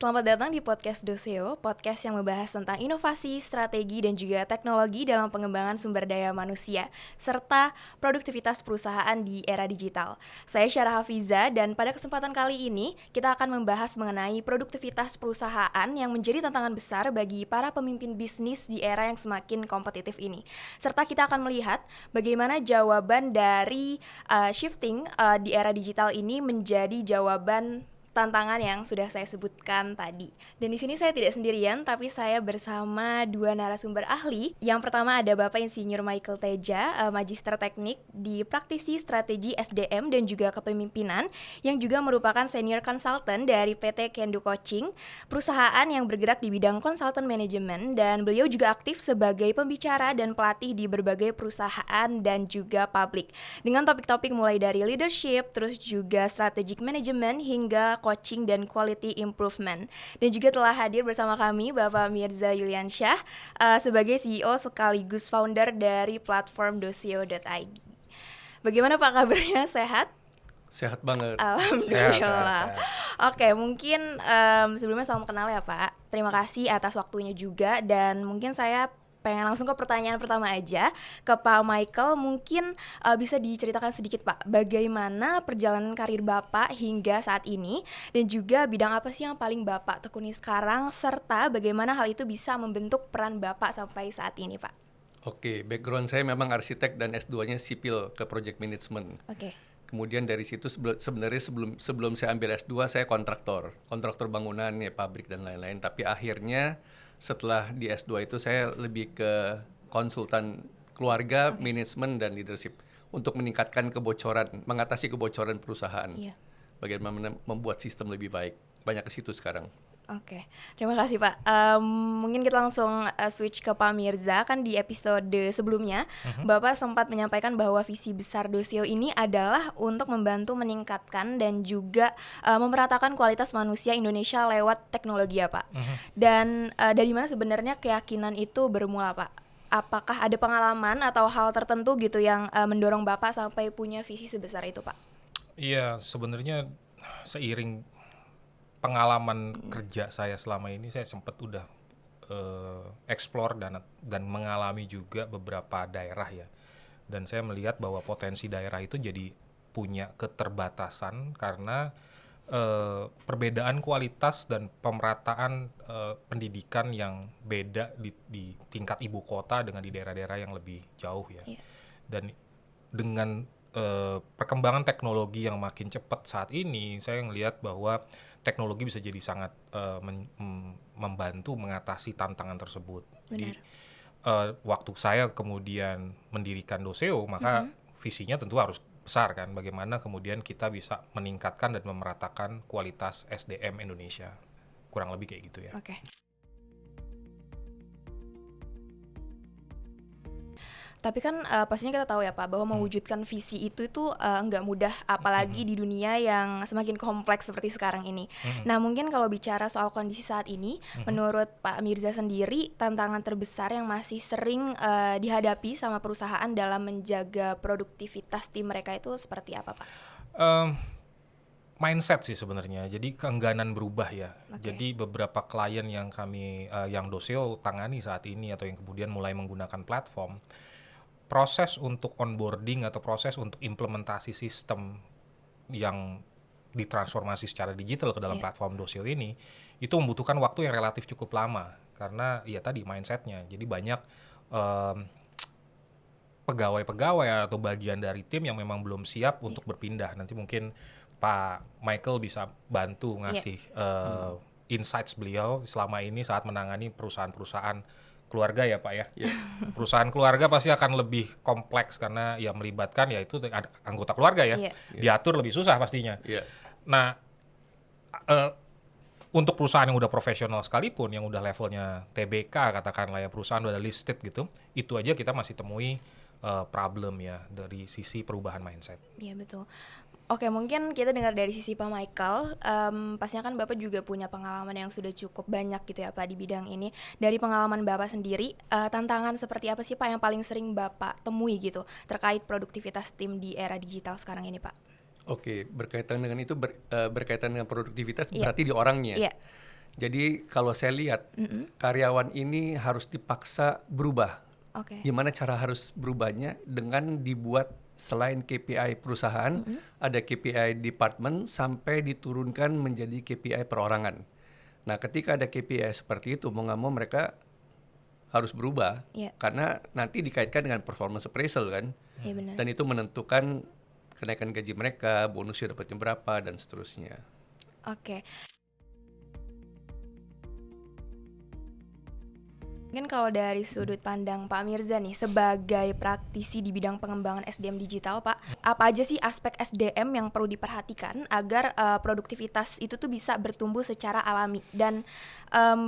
Selamat datang di podcast Doseo, podcast yang membahas tentang inovasi, strategi, dan juga teknologi dalam pengembangan sumber daya manusia, serta produktivitas perusahaan di era digital. Saya Syara Hafiza, dan pada kesempatan kali ini, kita akan membahas mengenai produktivitas perusahaan yang menjadi tantangan besar bagi para pemimpin bisnis di era yang semakin kompetitif ini. Serta kita akan melihat bagaimana jawaban dari shifting di era digital ini menjadi jawaban tantangan yang sudah saya sebutkan tadi. Dan di sini saya tidak sendirian, tapi saya bersama dua narasumber ahli. Yang pertama ada Bapak Insinyur Michael Teja, Magister Teknik di Praktisi Strategi SDM dan juga Kepemimpinan, yang juga merupakan Senior Consultant dari PT Kendu Coaching, perusahaan yang bergerak di bidang Consultant Management, dan beliau juga aktif sebagai pembicara dan pelatih di berbagai perusahaan dan juga publik. Dengan topik-topik mulai dari leadership, terus juga strategic management, hingga coaching dan quality improvement. Dan juga telah hadir bersama kami Bapak Mirza Yuliansyah sebagai CEO sekaligus founder dari platform Doseo.id. Bagaimana Pak kabarnya? Sehat? Sehat banget. Alhamdulillah. Oke, mungkin sebelumnya salam kenal ya Pak. Terima kasih atas waktunya juga, dan mungkin saya pengen langsung ke pertanyaan pertama aja ke Pak Michael. Mungkin bisa diceritakan sedikit Pak, bagaimana perjalanan karir Bapak hingga saat ini, dan juga bidang apa sih yang paling Bapak tekuni sekarang, serta bagaimana hal itu bisa membentuk peran Bapak sampai saat ini Pak. Oke, background saya memang arsitek dan S2-nya sipil ke project management. Oke. Kemudian dari situ sebenarnya sebelum saya ambil S2 saya kontraktor bangunan ya, pabrik dan lain-lain. Tapi akhirnya setelah di S2 itu saya lebih ke konsultan keluarga, manajemen dan leadership untuk meningkatkan mengatasi kebocoran perusahaan. Iya. Bagaimana membuat sistem lebih baik. Banyak ke situ sekarang. Oke, terima kasih Pak. Mungkin kita langsung switch ke Pak Mirza. Kan di episode sebelumnya Bapak sempat menyampaikan bahwa visi besar Doseo ini adalah untuk membantu meningkatkan dan juga memeratakan kualitas manusia Indonesia lewat teknologi ya Pak. Dan dari mana sebenarnya keyakinan itu bermula Pak? Apakah ada pengalaman atau hal tertentu gitu yang mendorong Bapak sampai punya visi sebesar itu Pak? Iya, sebenarnya seiring pengalaman kerja saya selama ini, saya sempat udah explore dan mengalami juga beberapa daerah ya. Dan saya melihat bahwa potensi daerah itu jadi punya keterbatasan karena perbedaan kualitas dan pemerataan pendidikan yang beda di tingkat ibu kota dengan di daerah-daerah yang lebih jauh ya. Yeah. Dan dengan perkembangan teknologi yang makin cepat saat ini, saya melihat bahwa teknologi bisa jadi sangat membantu mengatasi tantangan tersebut. Benar. Jadi waktu saya kemudian mendirikan Doseo, maka visinya tentu harus besar kan, bagaimana kemudian kita bisa meningkatkan dan memeratakan kualitas SDM Indonesia. Kurang lebih kayak gitu ya. Oke. Tapi kan pastinya kita tahu ya Pak, bahwa mewujudkan visi itu nggak mudah, apalagi di dunia yang semakin kompleks seperti sekarang ini. Nah mungkin kalau bicara soal kondisi saat ini, menurut Pak Mirza sendiri, tantangan terbesar yang masih sering dihadapi sama perusahaan dalam menjaga produktivitas tim mereka itu seperti apa Pak? Mindset sih sebenarnya, jadi keengganan berubah ya. Okay. Jadi beberapa klien yang yang Doseo tangani saat ini atau yang kemudian mulai menggunakan platform, proses untuk onboarding atau proses untuk implementasi sistem yang ditransformasi secara digital ke dalam platform Doseo ini, itu membutuhkan waktu yang relatif cukup lama karena ya tadi mindsetnya. Jadi banyak pegawai-pegawai atau bagian dari tim yang memang belum siap untuk berpindah. Nanti mungkin Pak Michael bisa bantu ngasih insights beliau selama ini saat menangani perusahaan-perusahaan keluarga ya Pak ya. Perusahaan keluarga pasti akan lebih kompleks karena ya melibatkan ya itu anggota keluarga ya. Diatur lebih susah pastinya. Nah, untuk perusahaan yang udah profesional sekalipun, yang udah levelnya TBK katakanlah ya, perusahaan udah listed gitu, itu aja kita masih temui problem ya dari sisi perubahan mindset. Iya betul. Oke, mungkin kita dengar dari sisi Pak Michael. Pastinya kan Bapak juga punya pengalaman yang sudah cukup banyak gitu ya Pak di bidang ini. Dari pengalaman Bapak sendiri, tantangan seperti apa sih Pak yang paling sering Bapak temui gitu terkait produktivitas tim di era digital sekarang ini Pak? Oke, berkaitan dengan itu berkaitan dengan produktivitas berarti di orangnya. Jadi kalau saya lihat karyawan ini harus dipaksa berubah. Oke. Gimana cara harus berubahnya dengan dibuat selain KPI perusahaan, ada KPI department sampai diturunkan menjadi KPI perorangan. Nah, ketika ada KPI seperti itu, mau nggak mau mereka harus berubah, karena nanti dikaitkan dengan performance appraisal kan, Benar. dan itu menentukan kenaikan gaji mereka, bonusnya dapatnya berapa, dan seterusnya. Oke. Mungkin kalau dari sudut pandang Pak Mirza nih, sebagai praktisi di bidang pengembangan SDM digital, Pak, apa aja sih aspek SDM yang perlu diperhatikan agar produktivitas itu tuh bisa bertumbuh secara alami? Dan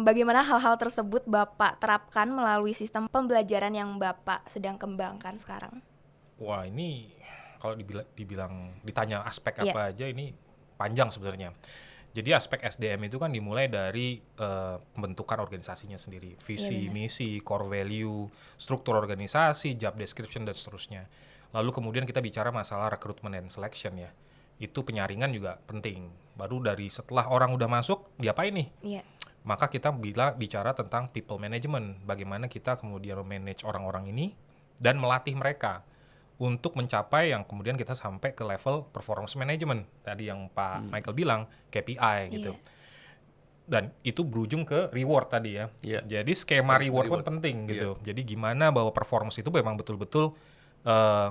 bagaimana hal-hal tersebut Bapak terapkan melalui sistem pembelajaran yang Bapak sedang kembangkan sekarang? Wah, ini kalau ditanya aspek apa aja, ini panjang sebenarnya. Jadi aspek SDM itu kan dimulai dari pembentukan organisasinya sendiri, visi, misi, core value, struktur organisasi, job description, dan seterusnya. Lalu kemudian kita bicara masalah recruitment and selection ya. Itu penyaringan juga penting. Baru dari setelah orang udah masuk, diapain nih? Maka kita bicara tentang people management, bagaimana kita kemudian manage orang-orang ini dan melatih mereka untuk mencapai yang kemudian kita sampai ke level performance management tadi yang Pak Michael bilang KPI gitu. Dan itu berujung ke reward tadi ya. Jadi skema reward pun penting gitu. Jadi gimana bahwa performance itu memang betul-betul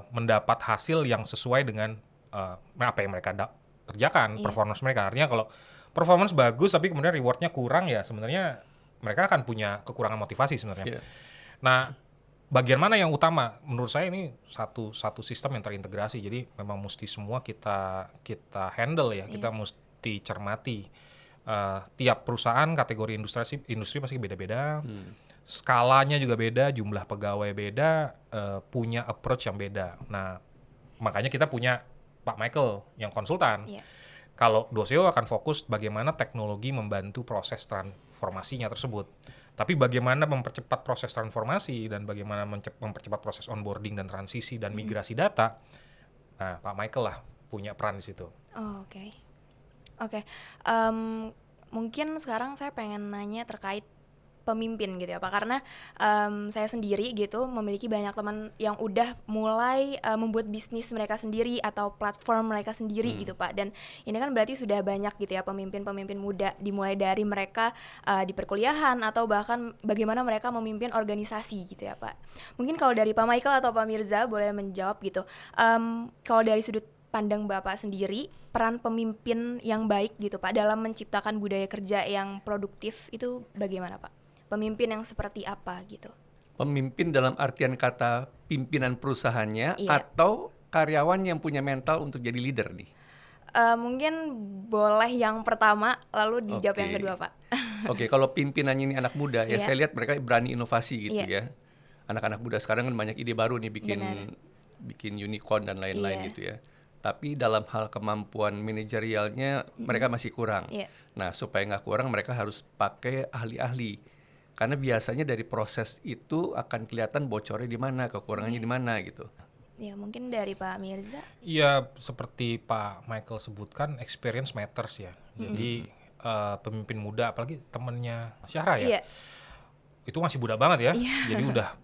mendapat hasil yang sesuai dengan apa yang mereka kerjakan, performance mereka. Artinya kalau performance bagus tapi kemudian rewardnya kurang, ya sebenarnya mereka akan punya kekurangan motivasi sebenarnya. Nah, bagian mana yang utama? Menurut saya ini satu sistem yang terintegrasi. Jadi memang mesti semua kita handle ya. Kita mesti cermati. Tiap perusahaan kategori industri pasti beda-beda. Skalanya juga beda, jumlah pegawai beda, punya approach yang beda. Nah, makanya kita punya Pak Michael yang konsultan. Kalau Doceo akan fokus bagaimana teknologi membantu proses transformasinya tersebut. Tapi bagaimana mempercepat proses transformasi dan bagaimana mempercepat proses onboarding dan transisi dan migrasi data, nah Pak Michael lah punya peran di situ. Oke. Mungkin sekarang saya pengen nanya terkait pemimpin gitu ya Pak, karena saya sendiri gitu memiliki banyak teman yang udah mulai membuat bisnis mereka sendiri atau platform mereka sendiri gitu Pak, dan ini kan berarti sudah banyak gitu ya pemimpin-pemimpin muda, dimulai dari mereka di perkuliahan atau bahkan bagaimana mereka memimpin organisasi gitu ya Pak. Mungkin kalau dari Pak Michael atau Pak Mirza boleh menjawab gitu, kalau dari sudut pandang Bapak sendiri, peran pemimpin yang baik gitu Pak dalam menciptakan budaya kerja yang produktif itu bagaimana Pak? Pemimpin yang seperti apa gitu? Pemimpin dalam artian kata pimpinan perusahaannya atau karyawan yang punya mental untuk jadi leader nih? Mungkin boleh yang pertama, lalu dijawab yang kedua Pak. Oke, kalau pimpinannya ini anak muda ya saya lihat mereka berani inovasi gitu ya. Anak-anak muda sekarang kan banyak ide baru nih bikin unicorn dan lain-lain gitu ya. Tapi dalam hal kemampuan manajerialnya mereka masih kurang. Nah, supaya nggak kurang mereka harus pakai ahli-ahli. Karena biasanya dari proses itu akan kelihatan bocornya di mana, kekurangannya di mana gitu. Ya, mungkin dari Pak Mirza. Iya, seperti Pak Michael sebutkan, experience matters ya. Jadi pemimpin muda, apalagi temennya Syahra ya, itu masih muda banget ya. Jadi udah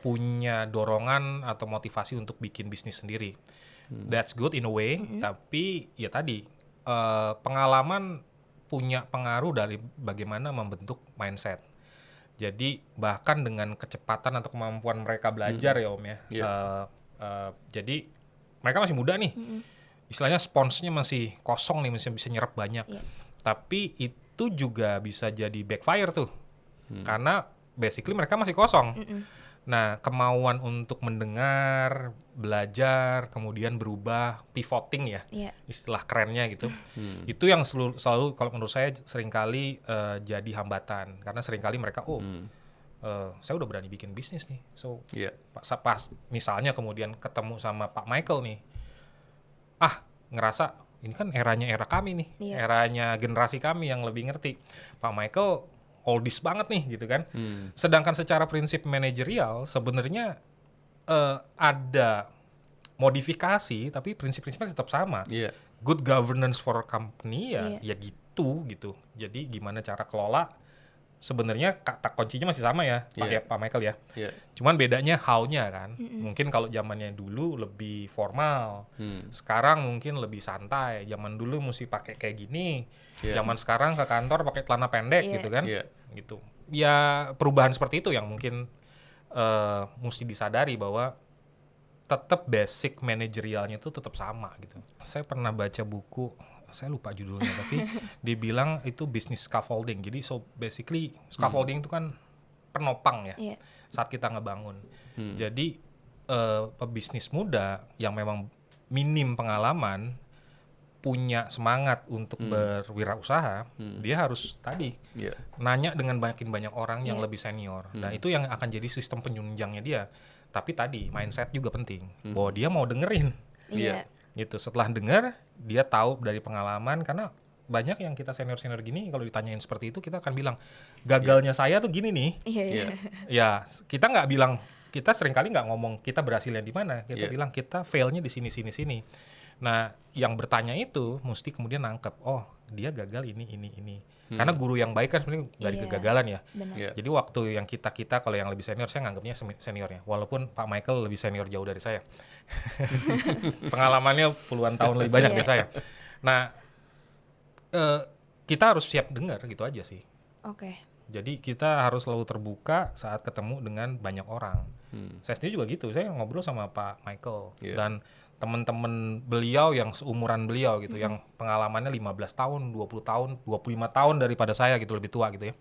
punya dorongan atau motivasi untuk bikin bisnis sendiri. That's good in a way, tapi ya tadi pengalaman punya pengaruh dari bagaimana membentuk mindset. Jadi bahkan dengan kecepatan atau kemampuan mereka belajar ya Om ya. Jadi mereka masih muda nih. Istilahnya sponsnya masih kosong nih, masih bisa nyerap banyak. Tapi itu juga bisa jadi backfire tuh. Karena basically mereka masih kosong. Nah, kemauan untuk mendengar, belajar, kemudian berubah, pivoting ya, istilah kerennya gitu. Itu yang selalu kalau menurut saya seringkali jadi hambatan. Karena seringkali mereka, saya udah berani bikin bisnis nih. So, pas misalnya kemudian ketemu sama Pak Michael nih, ngerasa ini kan era kami nih, eranya generasi kami yang lebih ngerti. Pak Michael oldies banget nih gitu kan. Sedangkan secara prinsip manajerial sebenarnya ada modifikasi tapi prinsip-prinsipnya tetap sama. Good governance for a company ya itu gitu. Jadi gimana cara kelola, sebenarnya kata kuncinya masih sama ya, Pak Michael ya. Cuman bedanya how-nya kan. Mungkin kalau zamannya dulu lebih formal, sekarang mungkin lebih santai. Zaman dulu mesti pakai kayak gini, zaman sekarang ke kantor pakai celana pendek gitu kan. Gitu. Ya perubahan seperti itu yang mungkin mesti disadari bahwa tetap basic manajerialnya itu tetap sama gitu. Saya pernah baca buku, saya lupa judulnya tapi dia bilang itu bisnis scaffolding. Jadi so basically scaffolding itu kan penopang ya saat kita ngebangun. Jadi pebisnis muda yang memang minim pengalaman punya semangat untuk berwirausaha, dia harus tadi nanya dengan banyak orang yang lebih senior. Nah itu yang akan jadi sistem penyunjangnya dia. Tapi tadi mindset juga penting bahwa dia mau dengerin. Gitu. Setelah dengar, dia tahu dari pengalaman, karena banyak yang kita senior gini kalau ditanyain seperti itu kita akan bilang gagalnya saya tuh gini nih. Ya kita nggak bilang, kita seringkali nggak ngomong kita berhasilnya di mana, kita bilang kita failnya di sini. Nah yang bertanya itu mesti kemudian nangkep, oh dia gagal ini. Karena guru yang baik kan sebenarnya dari kegagalan ya. Jadi waktu yang kita kalau yang lebih senior, saya nganggapnya seniornya, walaupun Pak Michael lebih senior jauh dari saya. Pengalamannya puluhan tahun lebih banyak dari saya. Nah kita harus siap dengar gitu aja sih. Jadi kita harus selalu terbuka saat ketemu dengan banyak orang. Saya sendiri juga gitu, saya ngobrol sama Pak Michael dan teman-teman beliau yang seumuran beliau gitu, yang pengalamannya 15 tahun, 20 tahun, 25 tahun daripada saya gitu, lebih tua gitu ya.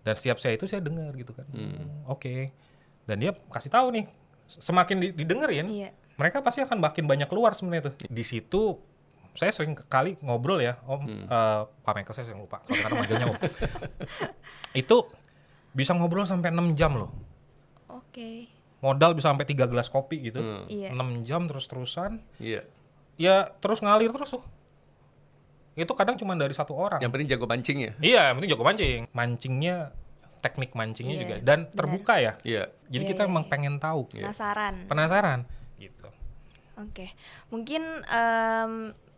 Dan setiap saya itu saya dengar gitu kan. Oke. Dan dia kasih tahu nih, semakin didengerin, mereka pasti akan makin banyak keluar sebenarnya tuh. Di situ saya sering kali ngobrol ya, Pak Michael saya sering lupa, karena manggilnya Om. Itu bisa ngobrol sampai 6 jam loh. Modal bisa sampai 3 gelas kopi gitu. 6 jam terus-terusan. Ya terus ngalir terus tuh. Itu kadang cuma dari satu orang. Yang penting jago mancing ya? Iya, yang penting jago mancing. Mancingnya, teknik mancingnya juga. Dan terbuka ya. Jadi kita emang pengen tahu. Penasaran. Gitu. Mungkin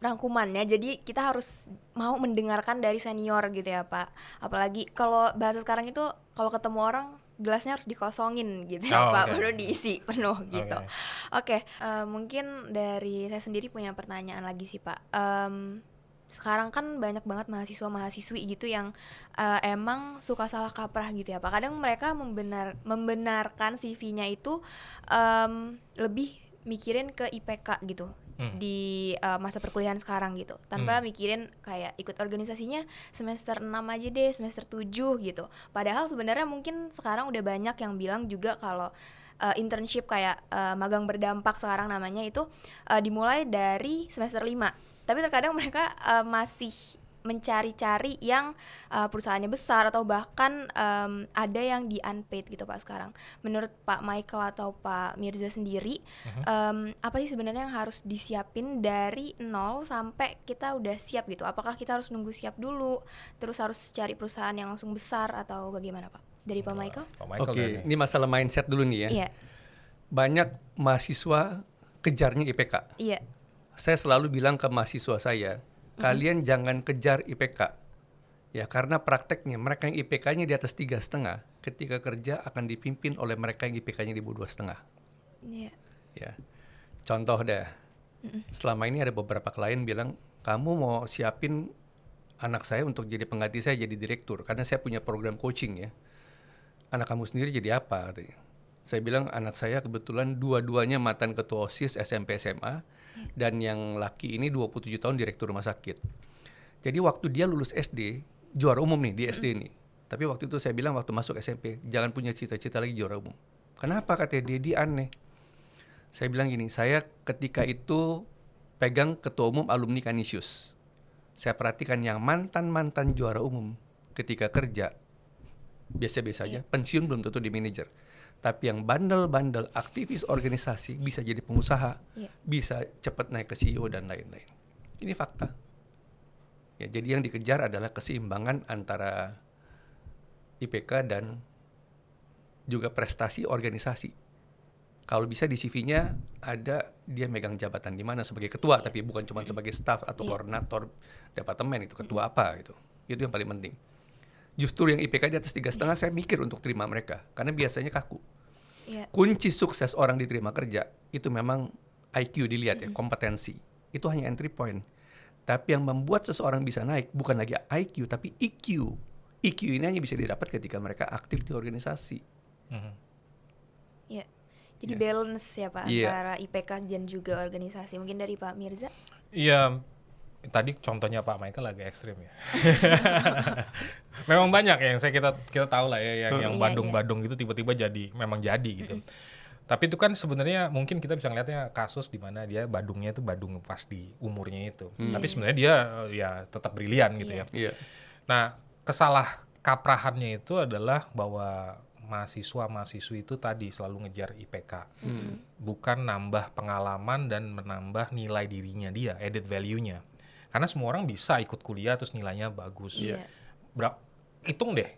rangkumannya, jadi kita harus mau mendengarkan dari senior gitu ya Pak. Apalagi kalau bahasa sekarang itu, kalau ketemu orang gelasnya harus dikosongin gitu ya Pak, baru diisi penuh gitu. Mungkin dari saya sendiri punya pertanyaan lagi sih Pak. Sekarang kan banyak banget mahasiswa-mahasiswi gitu yang emang suka salah kaprah gitu ya Pak. Kadang mereka membenarkan CV-nya itu lebih mikirin ke IPK gitu di masa perkuliahan sekarang gitu, tanpa mikirin kayak ikut organisasinya semester 6 aja deh, semester 7 gitu. Padahal sebenarnya mungkin sekarang udah banyak yang bilang juga kalau internship kayak magang berdampak sekarang namanya itu dimulai dari semester 5. Tapi terkadang mereka masih mencari-cari yang perusahaannya besar atau bahkan ada yang di unpaid gitu Pak sekarang. Menurut Pak Michael atau Pak Mirza sendiri, apa sih sebenarnya yang harus disiapin dari nol sampai kita udah siap gitu? Apakah kita harus nunggu siap dulu, terus harus cari perusahaan yang langsung besar atau bagaimana Pak? Dari Pak Michael? Ini masalah mindset dulu nih ya. Banyak mahasiswa kejarnya IPK. Saya selalu bilang ke mahasiswa saya, kalian jangan kejar IPK, ya karena prakteknya mereka yang IPK-nya di atas 3,5, ketika kerja akan dipimpin oleh mereka yang IPK-nya di bawah 2,5. Ya, contoh deh, selama ini ada beberapa klien bilang, kamu mau siapin anak saya untuk jadi pengganti saya jadi direktur, karena saya punya program coaching ya. Anak kamu sendiri jadi apa? Katanya. Saya bilang anak saya kebetulan dua-duanya mantan ketua OSIS SMP SMA. Dan yang laki ini 27 tahun direktur rumah sakit. Jadi waktu dia lulus SD, juara umum nih di SD nih. Tapi waktu itu saya bilang waktu masuk SMP, jangan punya cita-cita lagi juara umum. Kenapa katanya dia aneh? Saya bilang gini, saya ketika itu pegang ketua umum alumni Canisius. Saya perhatikan yang mantan-mantan juara umum ketika kerja, biasa-biasa aja, pensiun belum tentu di manajer. Tapi yang bandel-bandel aktivis organisasi bisa jadi pengusaha, bisa cepat naik ke CEO dan lain-lain. Ini fakta. Ya, jadi yang dikejar adalah keseimbangan antara IPK dan juga prestasi organisasi. Kalau bisa di CV-nya ada dia megang jabatan di mana sebagai ketua, tapi bukan cuma sebagai staff atau koordinator departemen, itu ketua apa gitu. Itu yang paling penting. Justru yang IPK di atas 3,5 saya mikir untuk terima mereka, karena biasanya kaku. Kunci sukses orang diterima kerja itu memang IQ dilihat ya, kompetensi. Itu hanya entry point. Tapi yang membuat seseorang bisa naik bukan lagi IQ tapi EQ. EQ ini hanya bisa didapat ketika mereka aktif di organisasi. Ya. Jadi balance ya Pak antara IPK dan juga organisasi. Mungkin dari Pak Mirza? Iya, tadi contohnya Pak Michael agak ekstrim ya. Memang banyak yang kita tahu lah ya yang Badung-Badung gitu tiba-tiba memang jadi gitu. Tapi itu kan sebenarnya mungkin kita bisa ngelihatnya kasus di mana dia Badungnya itu Badung pas di umurnya itu. Tapi sebenarnya dia ya tetap brilian gitu ya. Nah, kesalah kaprahannya itu adalah bahwa mahasiswa-mahasiswi itu tadi selalu ngejar IPK. Bukan nambah pengalaman dan menambah nilai dirinya dia, added value-nya. Karena semua orang bisa ikut kuliah terus nilainya bagus. Hitung deh.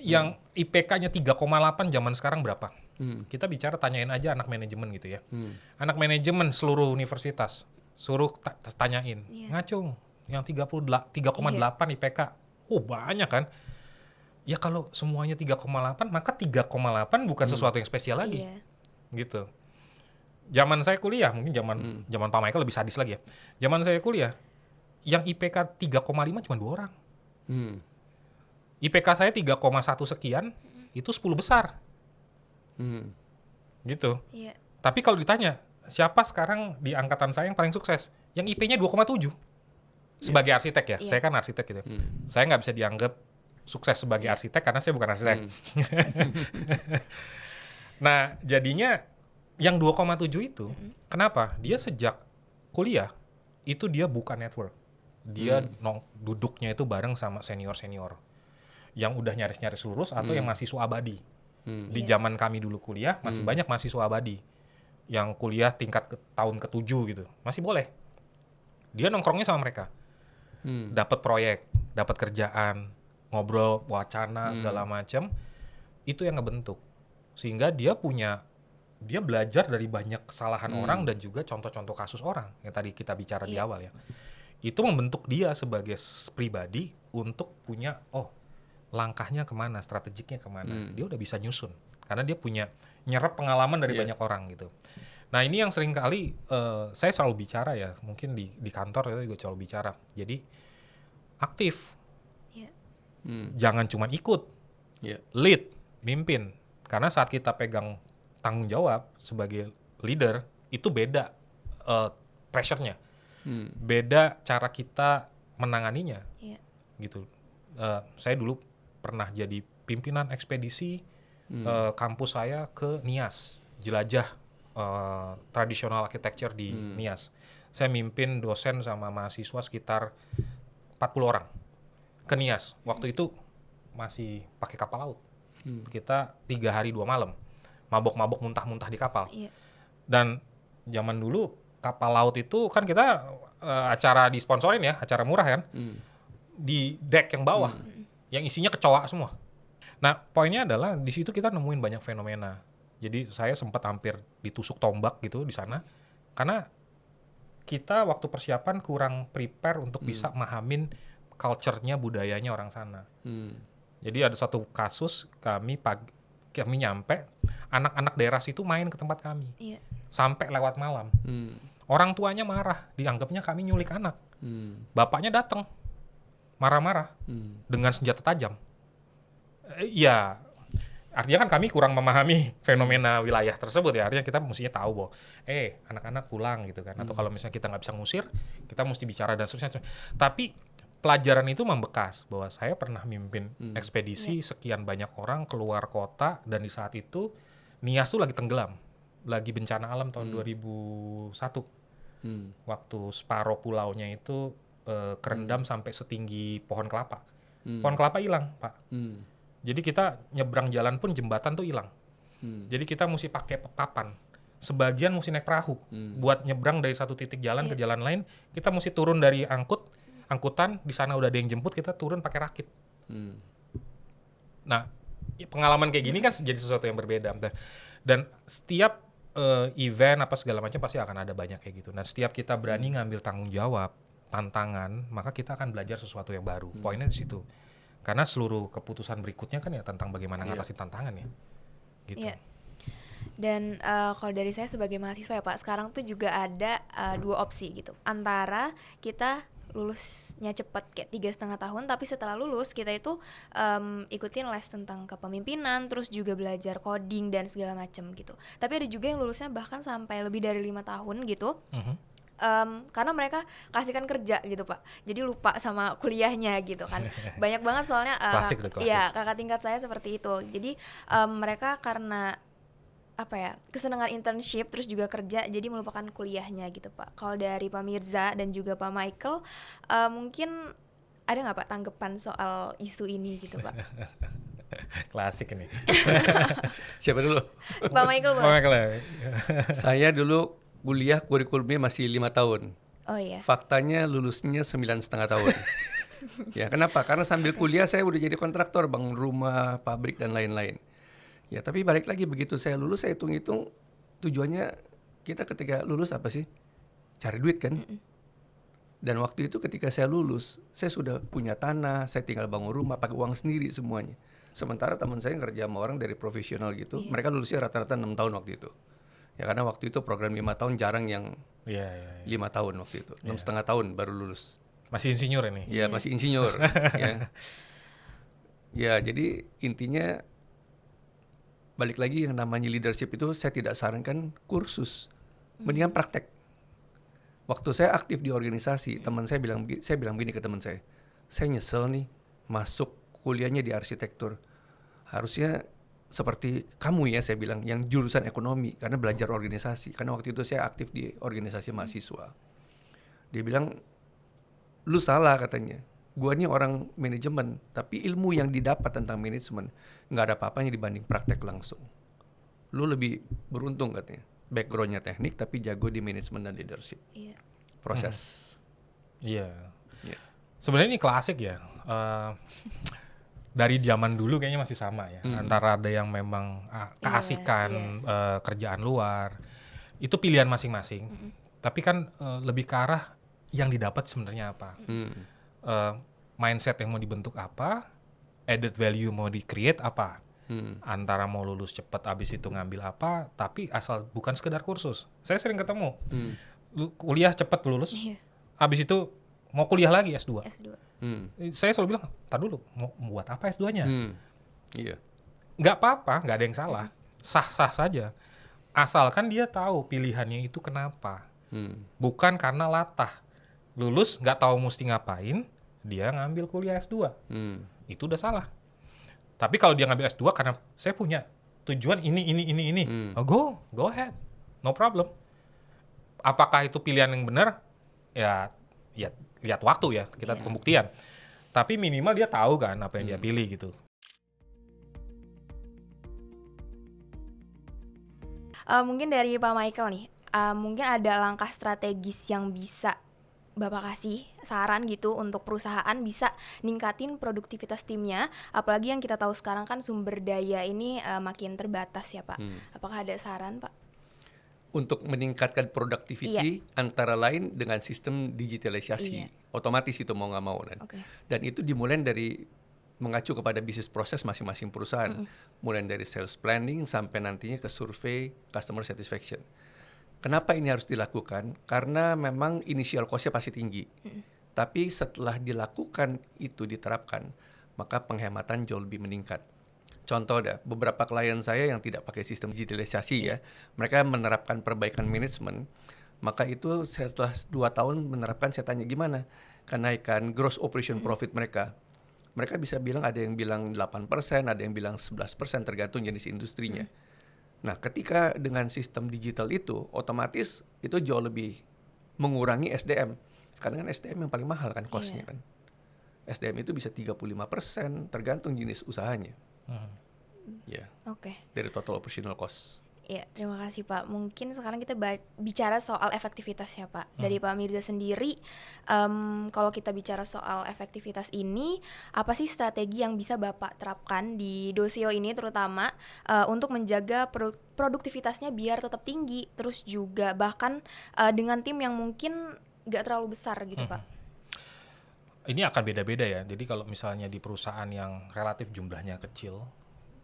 Yang IPK-nya 3,8 zaman sekarang berapa? Kita bicara tanyain aja anak manajemen gitu ya. Anak manajemen seluruh universitas suruh tanyain. Ngacung yang 3,8 IPK. Oh, banyak kan? Ya kalau semuanya 3,8 maka 3,8 bukan sesuatu yang spesial lagi. Gitu. Zaman saya kuliah, mungkin zaman Pak Michael lebih sadis lagi ya. Zaman saya kuliah yang IPK 3,5 cuma 2 orang. IPK saya 3,1 sekian, itu 10 besar. Gitu. Tapi kalau ditanya, siapa sekarang di angkatan saya yang paling sukses? Yang IP-nya 2,7. Sebagai arsitek ya, saya kan arsitek gitu. Saya nggak bisa dianggap sukses sebagai arsitek karena saya bukan arsitek. Nah, jadinya yang 2,7 itu, kenapa? Dia sejak kuliah, itu dia buka network. Dia duduknya itu bareng sama senior-senior. Yang udah nyaris-nyaris lulus atau yang mahasiswa abadi. Di zaman kami dulu kuliah, masih banyak mahasiswa abadi. Yang kuliah tingkat tahun ke-7 gitu. Masih boleh. Dia nongkrongnya sama mereka. Dapat proyek, dapat kerjaan, ngobrol, wacana, segala macam. Itu yang ngebentuk. Sehingga dia belajar dari banyak kesalahan orang dan juga contoh-contoh kasus orang yang tadi kita bicara di awal ya. Itu membentuk dia sebagai pribadi untuk punya, langkahnya kemana, strategiknya kemana. Dia udah bisa nyusun. Karena dia punya nyerap pengalaman dari banyak orang gitu. Nah ini yang sering kali saya selalu bicara ya, mungkin di kantor saya juga selalu bicara. Jadi aktif. Jangan cuma ikut. Lead, mimpin. Karena saat kita pegang tanggung jawab sebagai leader, itu beda pressure-nya. Beda cara kita menanganinya. Gitu. Saya dulu pernah jadi pimpinan ekspedisi kampus saya ke Nias, jelajah tradisional architecture di Nias. Saya mimpin dosen sama mahasiswa sekitar 40 orang ke Nias. Waktu itu masih pakai kapal laut. Kita 3 hari 2 malam, mabok-mabok muntah-muntah di kapal. Dan zaman dulu kapal laut itu kan kita acara disponsorin ya, acara murah kan, di deck yang bawah, yang isinya kecoa semua. Nah, poinnya adalah di situ kita nemuin banyak fenomena. Jadi saya sempat hampir ditusuk tombak gitu di sana, karena kita waktu persiapan kurang prepare untuk bisa mahamin culture-nya, budayanya orang sana. Jadi ada satu kasus kami nyampe, anak-anak daerah situ main ke tempat kami, sampai lewat malam. Orang tuanya marah, dianggapnya kami nyulik anak. Bapaknya datang, marah-marah dengan senjata tajam. Ya, artinya kan kami kurang memahami fenomena wilayah tersebut ya. Artinya kita mestinya tahu bahwa, anak-anak pulang gitu kan. Atau kalau misalnya kita nggak bisa ngusir, kita mesti bicara dan seterusnya. Tapi pelajaran itu membekas bahwa saya pernah mimpin ekspedisi sekian banyak orang keluar kota, dan di saat itu Nias tuh lagi tenggelam, lagi bencana alam tahun 2001. Waktu separuh pulaunya itu kerendam sampai setinggi pohon kelapa. Pohon kelapa hilang, Pak. Jadi kita nyebrang jalan pun jembatan tuh hilang. Jadi kita mesti pakai papan. Sebagian mesti naik perahu. Buat nyebrang dari satu titik jalan ke jalan lain, kita mesti turun dari angkutan, di sana udah ada yang jemput, kita turun pakai rakit. Nah, pengalaman kayak gini kan jadi sesuatu yang berbeda. Dan setiap event apa segala macam pasti akan ada banyak kayak gitu. Dan setiap kita berani ngambil tanggung jawab, tantangan, maka kita akan belajar sesuatu yang baru. Poinnya di situ. Karena seluruh keputusan berikutnya kan ya tentang bagaimana ngatasin tantangan ya. Gitu. Iya. Dan kalau dari saya sebagai mahasiswa ya Pak, sekarang tuh juga ada 2 opsi gitu. Antara kita lulusnya cepat kayak 3,5 tahun, tapi setelah lulus kita itu ikutin les tentang kepemimpinan, terus juga belajar coding dan segala macam gitu. Tapi ada juga yang lulusnya bahkan sampai lebih dari 5 tahun gitu. Karena mereka kasihkan kerja gitu Pak, jadi lupa sama kuliahnya gitu kan. Banyak banget soalnya Klasik tuh, klasik. ya kakak tingkat saya seperti itu. Jadi mereka karena apa ya, kesenangan internship terus juga kerja, jadi melupakan kuliahnya gitu Pak. Kalau dari Pak Mirza dan juga Pak Michael, mungkin ada nggak Pak tanggapan soal isu ini gitu Pak? Klasik ini. Siapa dulu? Pak Michael Oh, boleh? Michael ya. Saya dulu kuliah kurikulumnya masih 5 tahun. Oh iya. Faktanya lulusnya 9,5 tahun. Ya, kenapa? Karena sambil kuliah saya udah jadi kontraktor, bangun rumah, pabrik dan lain-lain. Ya, tapi balik lagi begitu saya lulus, saya hitung-hitung tujuannya kita ketika lulus apa sih? Cari duit kan? Dan waktu itu ketika saya lulus, saya sudah punya tanah, saya tinggal bangun rumah pakai uang sendiri semuanya. Sementara teman saya kerja sama orang dari profesional gitu, mereka lulusnya rata-rata 6 tahun waktu itu. Ya karena waktu itu program 5 tahun jarang yang 5 tahun waktu itu. 6,5 tahun baru lulus. Masih insinyur ini. Ya masih insinyur. Ya. Ya jadi intinya balik lagi yang namanya leadership itu saya tidak sarankan kursus, mendingan praktek. Waktu saya aktif di organisasi, teman saya bilang begini ke teman saya nyesel nih masuk kuliahnya di arsitektur. Harusnya seperti kamu ya, saya bilang, yang jurusan ekonomi karena belajar organisasi. Karena waktu itu saya aktif di organisasi mahasiswa. Dia bilang, lu salah katanya. Gua nih orang manajemen, tapi ilmu yang didapat tentang manajemen nggak ada apa-apanya dibanding praktek langsung. Lu lebih beruntung katanya. Backgroundnya teknik tapi jago di manajemen dan leadership. Iya. Proses. Iya. Ya. Sebenarnya ini klasik ya. Dari zaman dulu kayaknya masih sama ya. Antara ada yang memang keasikan kerjaan luar, itu pilihan masing-masing. Tapi kan lebih ke arah yang didapat sebenarnya apa. Mindset yang mau dibentuk apa, added value mau di-create apa. Antara mau lulus cepat abis itu ngambil apa, tapi asal bukan sekedar kursus. Saya sering ketemu, kuliah cepat lulus, abis itu mau kuliah lagi S2. Saya selalu bilang, tar dulu, mau buat apa S2-nya? Iya. Nggak apa-apa, nggak ada yang salah. Sah-sah saja. Asalkan dia tahu pilihannya itu kenapa. Bukan karena latah. Lulus nggak tahu mesti ngapain, dia ngambil kuliah S2. Itu udah salah. Tapi kalau dia ngambil S2 karena saya punya tujuan ini. Go ahead. No problem. Apakah itu pilihan yang benar? Ya lihat waktu ya, kita pembuktian. Tapi minimal dia tahu kan apa yang dia pilih gitu. Mungkin dari Pak Michael nih, mungkin ada langkah strategis yang bisa Bapak kasih saran gitu untuk perusahaan bisa ningkatin produktivitas timnya, apalagi yang kita tahu sekarang kan sumber daya ini makin terbatas ya Pak. Apakah ada saran Pak? Untuk meningkatkan productivity antara lain dengan sistem digitalisasi, otomatis itu mau nggak mau kan. Dan itu dimulai dari mengacu kepada bisnis proses masing-masing perusahaan, mulai dari sales planning sampai nantinya ke survei customer satisfaction. Kenapa ini harus dilakukan? Karena memang initial cost-nya pasti tinggi. Tapi setelah dilakukan itu diterapkan, maka penghematan jauh lebih meningkat. Contoh ada beberapa klien saya yang tidak pakai sistem digitalisasi ya, mereka menerapkan perbaikan manajemen, maka itu setelah 2 tahun menerapkan, saya tanya gimana kenaikan gross operation profit mereka. Mereka bisa bilang, ada yang bilang 8%, ada yang bilang 11%, tergantung jenis industrinya. Nah, ketika dengan sistem digital itu, otomatis itu jauh lebih mengurangi SDM. Karena kan SDM yang paling mahal kan cost-nya kan. SDM itu bisa 35%, tergantung jenis usahanya. Ya. Oke. Dari total operational cost. Ya, terima kasih Pak. Mungkin sekarang kita bicara soal efektivitasnya Pak. Dari Pak Mirza sendiri, kalau kita bicara soal efektivitas ini, apa sih strategi yang bisa Bapak terapkan di Doseo ini terutama untuk menjaga produktivitasnya biar tetap tinggi, terus juga bahkan dengan tim yang mungkin nggak terlalu besar gitu Pak? Ini akan beda-beda ya. Jadi kalau misalnya di perusahaan yang relatif jumlahnya kecil,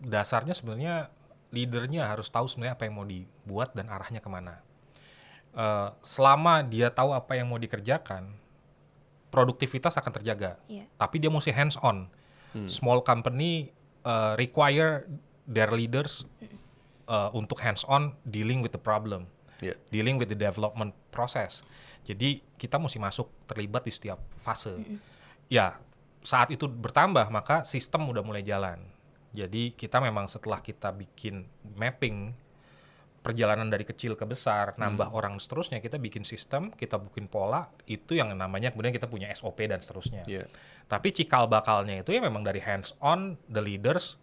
dasarnya sebenarnya leadernya harus tahu sebenarnya apa yang mau dibuat dan arahnya kemana. Selama dia tahu apa yang mau dikerjakan, produktivitas akan terjaga. Iya. Tapi dia mesti hands on. Small company require their leaders untuk hands on dealing with the problem, Yeah. dealing with the development process. Jadi kita mesti masuk terlibat di setiap fase. Ya, saat itu bertambah maka sistem udah mulai jalan. Jadi kita memang setelah kita bikin mapping perjalanan dari kecil ke besar, nambah orang seterusnya, kita bikin sistem, kita bikin pola, itu yang namanya kemudian kita punya SOP dan seterusnya. Yeah. Tapi cikal bakalnya itu ya memang dari hands on the leaders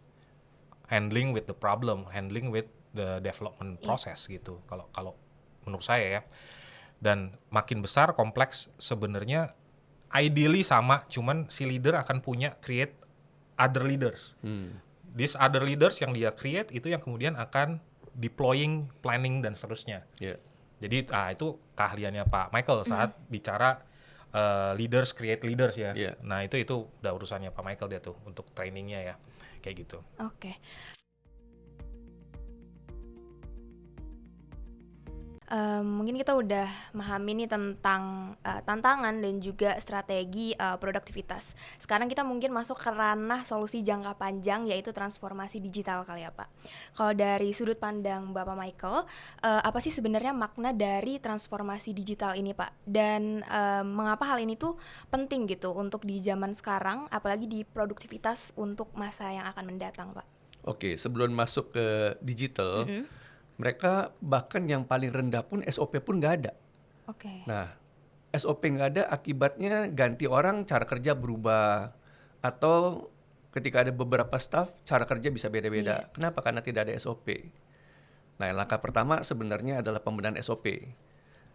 handling with the problem, handling with the development process gitu. Kalau menurut saya ya. Dan makin besar kompleks sebenarnya ideally sama, cuman si leader akan punya create other leaders. These other leaders yang dia create itu yang kemudian akan deploying, planning dan seterusnya. Yeah. Jadi itu keahliannya Pak Michael saat bicara leaders create leaders ya. Yeah. Nah itu udah urusannya Pak Michael dia tuh untuk trainingnya ya kayak gitu. Oke. Mungkin kita udah memahami nih tentang tantangan dan juga strategi produktivitas. Sekarang kita mungkin masuk ke ranah solusi jangka panjang, yaitu transformasi digital kali ya Pak. Kalau dari sudut pandang Bapak Michael, apa sih sebenarnya makna dari transformasi digital ini Pak? Dan mengapa hal ini tuh penting gitu untuk di zaman sekarang, apalagi di produktivitas untuk masa yang akan mendatang Pak? Oke, sebelum masuk ke digital, mereka bahkan yang paling rendah pun SOP pun nggak ada. Oke. Nah, SOP nggak ada akibatnya ganti orang cara kerja berubah. Atau ketika ada beberapa staff, cara kerja bisa beda-beda. Kenapa? Karena tidak ada SOP. Nah, langkah pertama sebenarnya adalah pembenahan SOP.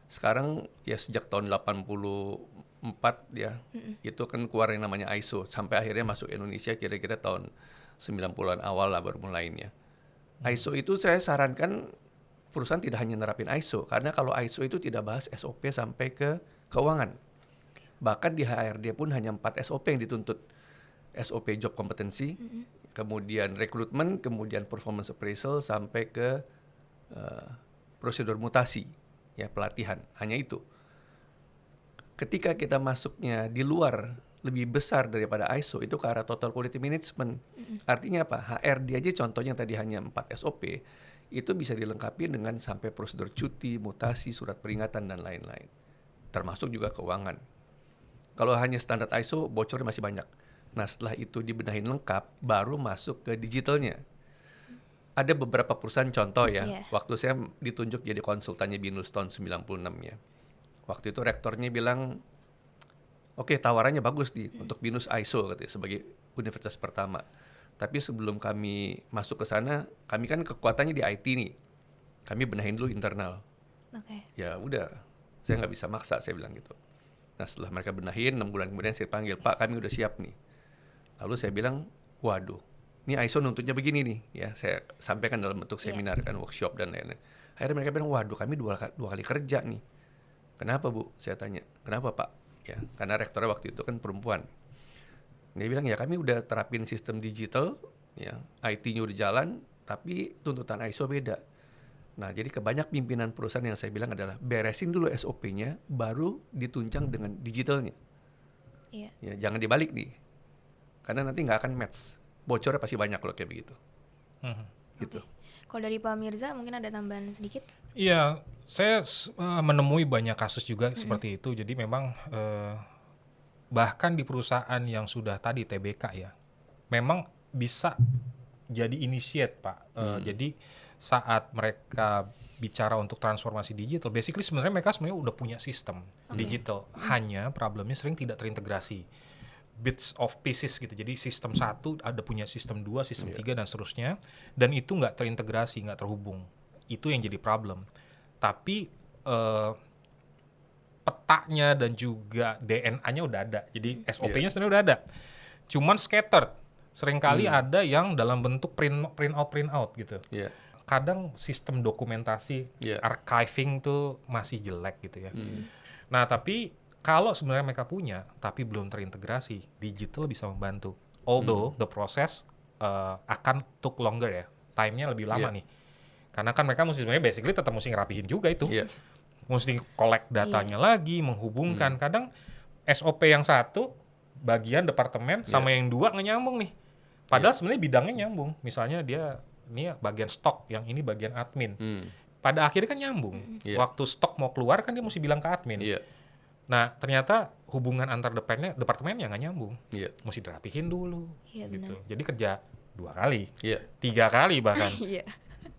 Sekarang ya sejak tahun 84 ya, itu kan keluar yang namanya ISO. Sampai akhirnya masuk Indonesia kira-kira tahun 90-an awal lah baru mulainya. ISO itu saya sarankan perusahaan tidak hanya nerapin ISO, karena kalau ISO itu tidak bahas SOP sampai ke keuangan. Bahkan di HRD pun hanya 4 SOP yang dituntut. SOP job kompetensi, kemudian rekrutmen, kemudian performance appraisal, sampai ke prosedur mutasi, ya pelatihan, hanya itu. Ketika kita masuknya di luar lebih besar daripada ISO, itu ke arah total quality management. Artinya apa? HRD aja contohnya tadi hanya 4 SOP, itu bisa dilengkapi dengan sampai prosedur cuti, mutasi, surat peringatan, dan lain-lain. Termasuk juga keuangan. Kalau hanya standar ISO, bocornya masih banyak. Nah, setelah itu dibenahin lengkap, baru masuk ke digitalnya. Ada beberapa perusahaan contoh ya, waktu saya ditunjuk jadi konsultannya BINUS tahun 96 ya. Waktu itu rektornya bilang, oke, tawarannya bagus untuk BINUS ISO katanya, sebagai universitas pertama. Tapi sebelum kami masuk ke sana, kami kan kekuatannya di IT nih. Kami benahin dulu internal. Ya udah, saya nggak bisa maksa, saya bilang gitu. Nah, setelah mereka benahin, 6 bulan kemudian saya panggil, Pak, kami udah siap nih. Lalu saya bilang, waduh, ini ISO nuntutnya begini nih. Ya, saya sampaikan dalam bentuk seminar, kan, workshop dan lain-lain. Akhirnya mereka bilang, waduh, kami dua kali kerja nih. Kenapa, Bu? Saya tanya, kenapa, Pak? Ya, karena rektornya waktu itu kan perempuan. Dia bilang, ya kami udah terapin sistem digital, ya, IT-nya udah jalan, tapi tuntutan ISO beda. Nah, jadi kebanyak pimpinan perusahaan yang saya bilang adalah beresin dulu SOP-nya, baru ditunjang dengan digitalnya. Ya, jangan dibalik nih, karena nanti nggak akan match. Bocornya pasti banyak kalau kayak begitu. Gitu. Kalau dari Pak Mirza mungkin ada tambahan sedikit? Iya, saya menemui banyak kasus juga seperti itu. Jadi memang bahkan di perusahaan yang sudah tadi TBK ya, memang bisa jadi initiate Pak. Jadi saat mereka bicara untuk transformasi digital, basically sebenarnya mereka udah punya sistem digital. Hanya problemnya sering tidak terintegrasi. Bits of pieces gitu. Jadi sistem 1 ada punya sistem 2, sistem 3 dan seterusnya. Dan itu nggak terintegrasi, nggak terhubung. itu yang jadi problem. Tapi petanya dan juga DNA-nya udah ada. Jadi SOP-nya sebenarnya udah ada. Cuman scattered. Seringkali ada yang dalam bentuk print out gitu. Iya. Kadang sistem dokumentasi, archiving tuh masih jelek gitu ya. Nah, tapi kalau sebenarnya mereka punya tapi belum terintegrasi, digital bisa membantu. Although the process akan took longer ya. Time-nya lebih lama nih. Karena kan mereka mesti sebenarnya basically tetap mesti ngerapihin juga itu. Mesti collect datanya lagi, menghubungkan. Kadang SOP yang satu, bagian departemen, sama yang dua nggak nyambung nih. Padahal sebenarnya bidangnya nyambung. Misalnya dia ini bagian stok, yang ini bagian admin. Pada akhirnya kan nyambung. Waktu stok mau keluar kan dia mesti bilang ke admin. Nah, ternyata hubungan antar departemennya nggak nyambung. Mesti dirapihin dulu. Gitu. Jadi kerja 2 kali, 3 kali bahkan.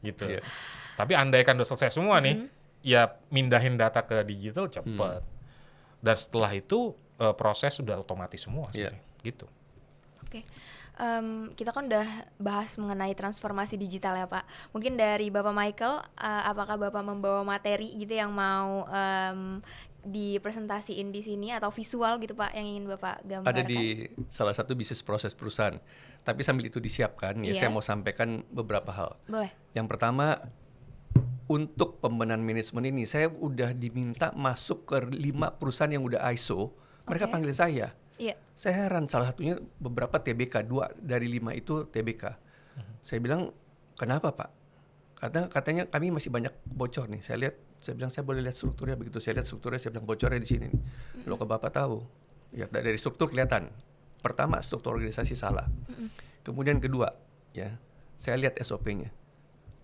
Gitu. Tapi andaikan udah selesai semua nih, ya mindahin data ke digital cepet. Dan setelah itu proses sudah otomatis semua. Gitu. Oke. Kita kan udah bahas mengenai transformasi digital ya Pak. Mungkin dari Bapak Michael, apakah Bapak membawa materi gitu yang mau dipresentasiin di sini atau visual gitu Pak yang ingin Bapak gambarkan? Ada di salah satu bisnis proses perusahaan. Tapi sambil itu disiapkan, saya mau sampaikan beberapa hal. Boleh. Yang pertama, untuk pembenahan manajemen ini, saya udah diminta masuk ke 5 perusahaan yang udah ISO. Mereka panggil saya. Saya heran, salah satunya beberapa TBK, 2 dari 5 itu TBK. Saya bilang, kenapa Pak? Katanya kami masih banyak bocor nih. Saya bilang saya boleh lihat strukturnya. Begitu saya lihat strukturnya, saya bilang bocornya di sini. Loh, ke Bapak tahu? Ya, dari struktur kelihatan. Pertama, struktur organisasi salah. Kemudian kedua, saya lihat SOP-nya.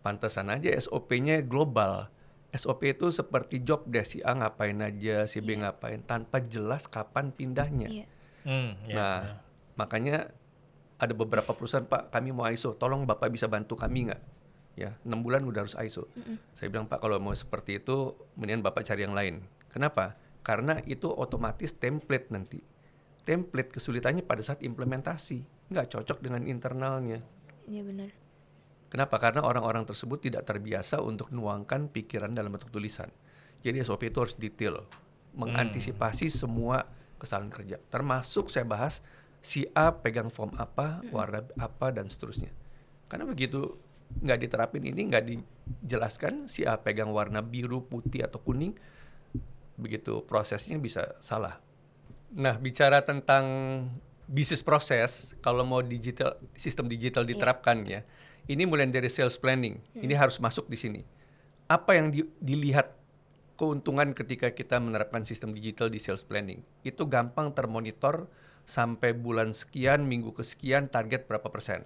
Pantesan aja SOP-nya global. SOP itu seperti job desk, si A ngapain aja, si B ngapain, tanpa jelas kapan pindahnya. Makanya ada beberapa perusahaan, Pak, kami mau ISO, tolong Bapak bisa bantu kami nggak? 6 bulan udah harus ISO. Saya bilang, Pak, kalau mau seperti itu, mendingan Bapak cari yang lain. Kenapa? Karena itu otomatis template nanti. Template kesulitannya pada saat implementasi, nggak cocok dengan internalnya. Iya benar. Kenapa? Karena orang-orang tersebut tidak terbiasa untuk nuangkan pikiran dalam bentuk tulisan. Jadi SOP itu harus detail, mengantisipasi semua kesalahan kerja. Termasuk saya bahas si A pegang form apa, warna apa, dan seterusnya. Karena begitu nggak diterapin ini, nggak dijelaskan si A pegang warna biru, putih, atau kuning, begitu prosesnya bisa salah. Nah, bicara tentang bisnis proses, kalau mau sistem digital diterapkan ini mulai dari sales planning. Ini harus masuk di sini. Apa yang dilihat keuntungan ketika kita menerapkan sistem digital di sales planning? Itu gampang termonitor sampai bulan sekian, minggu kesekian, target berapa persen.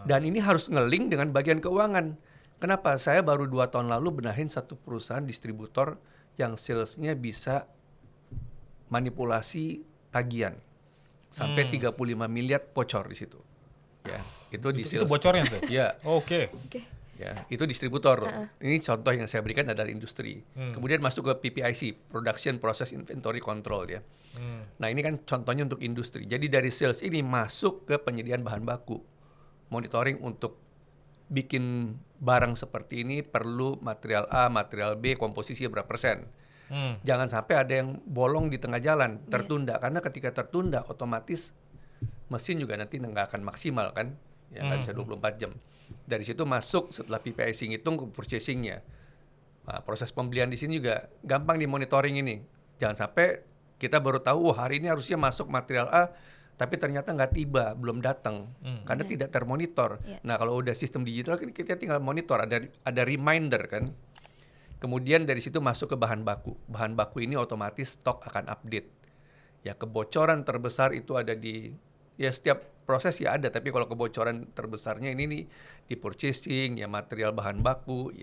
Dan ini harus nge-link dengan bagian keuangan. Kenapa? Saya baru 2 tahun lalu benahin satu perusahaan distributor yang salesnya bisa manipulasi tagihan. Sampai 35 miliar bocor di situ. Itu di sales. Itu bocornya tuh? Oke. Itu distributor. Ini contoh yang saya berikan adalah industri. Kemudian masuk ke PPIC, Production Process Inventory Control Nah, ini kan contohnya untuk industri. Jadi dari sales ini masuk ke penyediaan bahan baku. Monitoring untuk bikin barang seperti ini perlu material A, material B, komposisi berapa persen. Jangan sampai ada yang bolong di tengah jalan, tertunda. Karena ketika tertunda otomatis mesin juga nanti nggak akan maksimal kan. Nggak bisa 24 jam. Dari situ masuk setelah PPIC ngitung ke purchasing-nya. Nah, proses pembelian di sini juga gampang dimonitoring ini. Jangan sampai kita baru tahu hari ini harusnya masuk material A, tapi ternyata nggak tiba, belum datang. Karena tidak termonitor. Nah, kalau udah sistem digital kan kita tinggal monitor, ada reminder kan. Kemudian dari situ masuk ke bahan baku. Bahan baku ini otomatis stok akan update. Kebocoran terbesar itu ada di setiap proses ada, tapi kalau kebocoran terbesarnya ini nih di purchasing, material bahan baku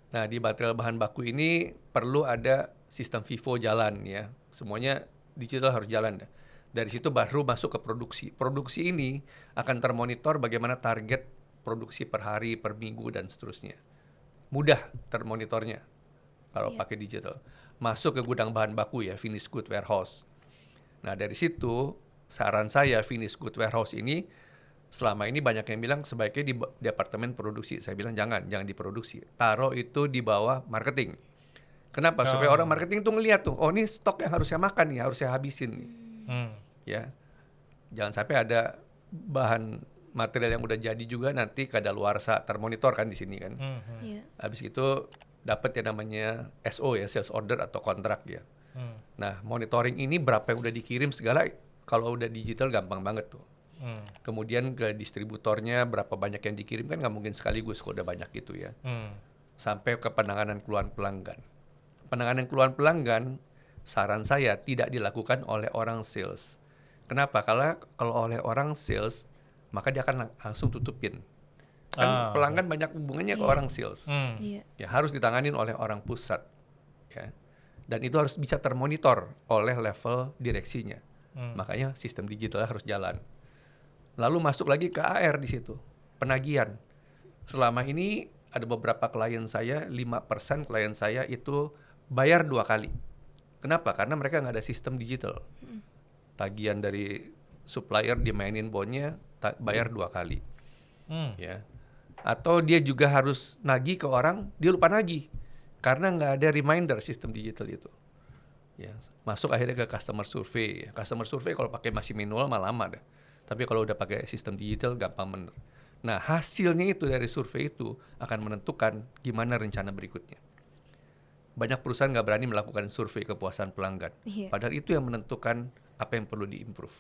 Nah, di material bahan baku ini perlu ada sistem FIFO jalan Semuanya digital harus jalan Dari situ baru masuk ke produksi. Produksi ini akan termonitor bagaimana target produksi per hari, per minggu, dan seterusnya. Mudah termonitornya kalau pakai digital. Masuk ke gudang bahan baku finished good warehouse. Nah, dari situ saran saya finished good warehouse ini Selama ini banyak yang bilang sebaiknya di departemen produksi. Saya bilang jangan diproduksi. Taruh itu di bawah marketing. Kenapa? Supaya orang marketing tuh ngeliat tuh, oh ini stok yang harus saya makan nih, harus saya habisin nih. Ya, jangan sampai ada bahan material yang udah jadi juga nanti kadaluarsa termonitor kan di sini kan. Iya. Habis itu dapat yang namanya SO ya, sales order atau kontrak ya. Nah, monitoring ini berapa yang udah dikirim segala, kalau udah digital gampang banget tuh. Kemudian ke distributornya berapa banyak yang dikirim kan nggak mungkin sekaligus kalau udah banyak gitu ya. Sampai ke penanganan keluhan pelanggan. Penanganan keluhan pelanggan, saran saya tidak dilakukan oleh orang sales. Kenapa? Kalau oleh orang sales, maka dia akan langsung tutupin. Kan pelanggan banyak hubungannya ke orang sales. Iya. Ya harus ditanganin oleh orang pusat. Ya. Dan itu harus bisa termonitor oleh level direksinya. Makanya sistem digital harus jalan. Lalu masuk lagi ke AR di situ, penagihan. Selama ini ada beberapa klien saya, 5% klien saya itu bayar 2 kali. Kenapa? Karena mereka nggak ada sistem digital. Tagihan dari supplier dimainin bonnya, bayar 2 kali. Ya. Atau dia juga harus nagih ke orang, dia lupa nagih. Karena nggak ada reminder sistem digital itu. Ya. Masuk akhirnya ke customer survey. Customer survey kalau pakai masih manual malah lama dah. Tapi kalau udah pakai sistem digital gampang bener. Nah, hasilnya itu dari survei itu akan menentukan gimana rencana berikutnya. Banyak perusahaan nggak berani melakukan survei kepuasan pelanggan. Iya. Padahal itu yang menentukan apa yang perlu diimprove.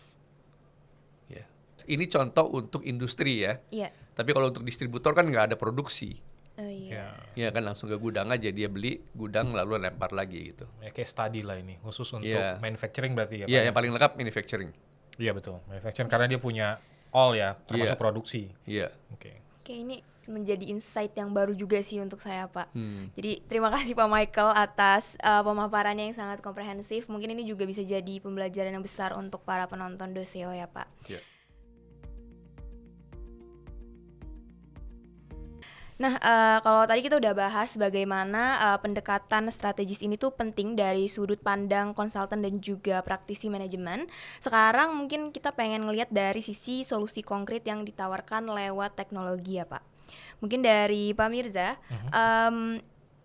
Ya. Ini contoh untuk industri ya. Iya. Tapi kalau untuk distributor kan nggak ada produksi. Oh iya. Ya kan langsung ke gudang aja, dia beli gudang lalu lempar lagi gitu. Ya kayak study lah ini, khusus untuk Iya. manufacturing berarti ya. Pak? Iya, yang paling lengkap manufacturing. Iya betul, manufacturing karena dia punya all ya, termasuk Iya. produksi. Iya. Oke. Oke, ini menjadi insight yang baru juga sih untuk saya, Pak. Jadi terima kasih Pak Michael atas pemaparannya yang sangat komprehensif. Mungkin ini juga bisa jadi pembelajaran yang besar untuk para penonton Doseo ya, Pak. Iya. Nah, kalau tadi kita udah bahas bagaimana pendekatan strategis ini tuh penting dari sudut pandang konsultan dan juga praktisi manajemen. Sekarang mungkin kita pengen ngelihat dari sisi solusi konkret yang ditawarkan lewat teknologi ya, Pak. Mungkin dari Pak Mirza,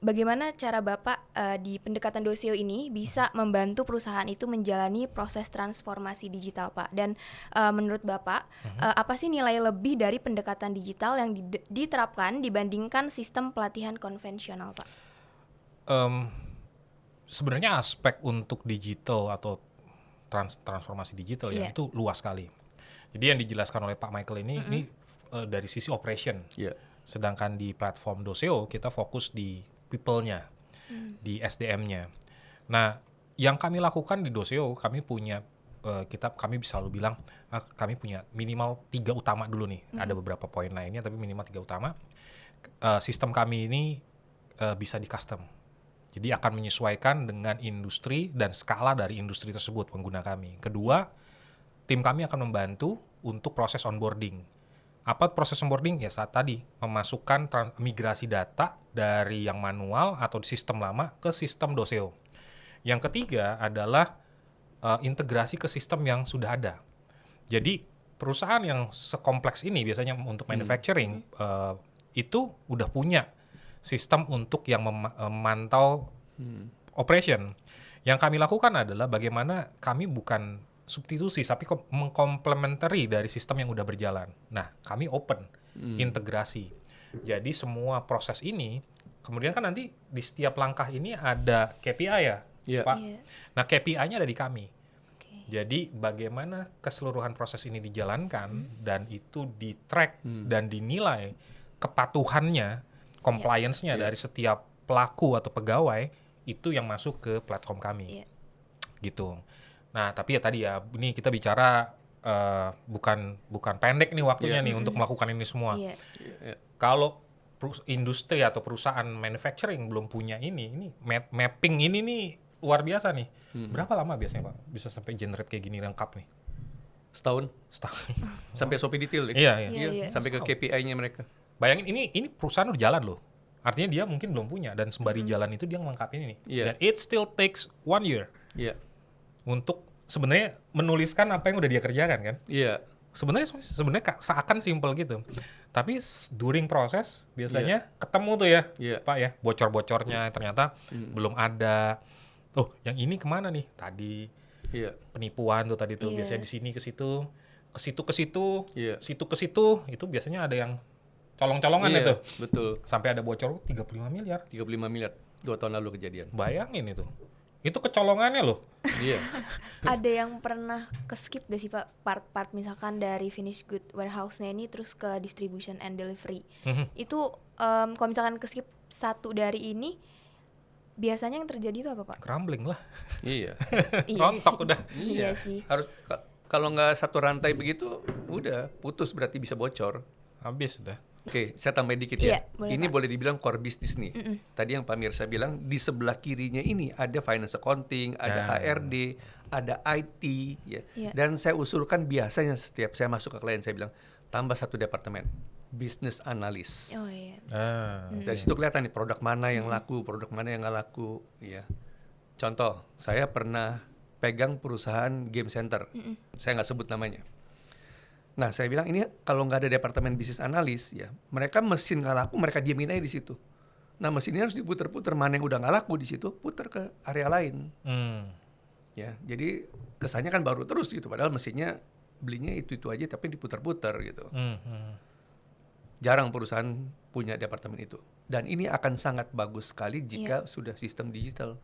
bagaimana cara Bapak di pendekatan Doseo ini bisa membantu perusahaan itu menjalani proses transformasi digital, Pak? Dan menurut Bapak, apa sih nilai lebih dari pendekatan digital yang diterapkan dibandingkan sistem pelatihan konvensional, Pak? Sebenarnya aspek untuk digital atau transformasi digital ya itu luas sekali. Jadi yang dijelaskan oleh Pak Michael ini dari sisi operation. Iya. Sedangkan di platform Doseo kita fokus di people-nya, di SDM-nya. Nah, yang kami lakukan di Doseo, kami punya kami selalu bilang kami punya minimal 3 utama dulu nih. Ada beberapa poin lainnya tapi minimal 3 utama. Sistem kami ini bisa di custom. Jadi akan menyesuaikan dengan industri dan skala dari industri tersebut pengguna kami. Kedua, tim kami akan membantu untuk proses onboarding. Apa proses onboarding? Ya saat tadi memasukkan migrasi data dari yang manual atau di sistem lama ke sistem Doseo. Yang ketiga adalah integrasi ke sistem yang sudah ada. Jadi perusahaan yang sekompleks ini biasanya untuk manufacturing itu udah punya sistem untuk yang memantau operation. Yang kami lakukan adalah bagaimana kami bukan substitusi tapi mengkomplementari dari sistem yang udah berjalan. Nah, kami open integrasi. Jadi semua proses ini kemudian kan nanti di setiap langkah ini ada KPI ya, Pak. Nah, KPI-nya ada di kami. Jadi bagaimana keseluruhan proses ini dijalankan dan itu di-track dan dinilai kepatuhannya, compliance-nya dari setiap pelaku atau pegawai itu yang masuk ke platform kami. Gitu. Nah, tapi ya tadi ya, ini kita bicara bukan pendek nih waktunya nih untuk melakukan ini semua. Kalau industri atau perusahaan manufacturing belum punya ini mapping ini nih luar biasa nih. Berapa lama biasanya Pak bisa sampai generate kayak gini lengkap nih? Setahun. Sampai SOP detail ya? Iya. Sampai ke KPI-nya mereka. Bayangin ini perusahaan udah jalan loh. Artinya dia mungkin belum punya dan sembari jalan itu dia melengkapi ini nih. Dan it still takes 1 year. Untuk sebenarnya menuliskan apa yang udah dia kerjakan kan? Iya. Sebenarnya seakan simple gitu. Tapi during proses biasanya ketemu tuh ya, Iya. Pak ya, bocor-bocornya ternyata belum ada. Oh, yang ini kemana nih? Tadi Iya. penipuan tuh tadi tuh Iya. biasanya di sini ke situ, ke situ ke situ, Iya. situ ke situ, itu biasanya ada yang colong-colongan Iya, itu. betul. Sampai ada bocor 35 miliar. 35 miliar 2 tahun lalu kejadian. Bayangin itu. Itu kecolongannya loh. Iya. Ada yang pernah ke-skip gak sih Pak part-part misalkan dari finished good warehouse-nya ini terus ke distribution and delivery? Itu kalau misalkan ke-skip satu dari ini biasanya yang terjadi itu apa Pak? Crumbling lah. Iya. Rontok sih. udah. Iya sih. Harus kalau nggak satu rantai begitu, udah putus berarti bisa bocor. Habis udah. Oke, saya tambahin dikit Iya, ya. boleh, Ini Pak. boleh dibilang core bisnis nih. Tadi yang Pak Mirsa bilang di sebelah kirinya ini ada finance accounting, ada HRD, ada IT, ya. Iya. Dan saya usulkan biasanya setiap saya masuk ke klien saya bilang tambah satu departemen, business analyst. Oh iya. Dari situ kelihatan nih produk mana yang laku, produk mana yang nggak laku, ya. Contoh, saya pernah pegang perusahaan game center, saya nggak sebut namanya. Nah, saya bilang ini kalau nggak ada departemen bisnis analis, ya mereka mesin nggak laku, mereka diamin aja di situ. Nah, mesin ini harus diputer-puter, mana yang udah nggak laku di situ, puter ke area lain. Ya, jadi kesannya kan baru terus gitu, padahal mesinnya belinya itu aja, tapi diputer-puter gitu. Jarang perusahaan punya departemen itu. Dan ini akan sangat bagus sekali jika sudah sistem digital.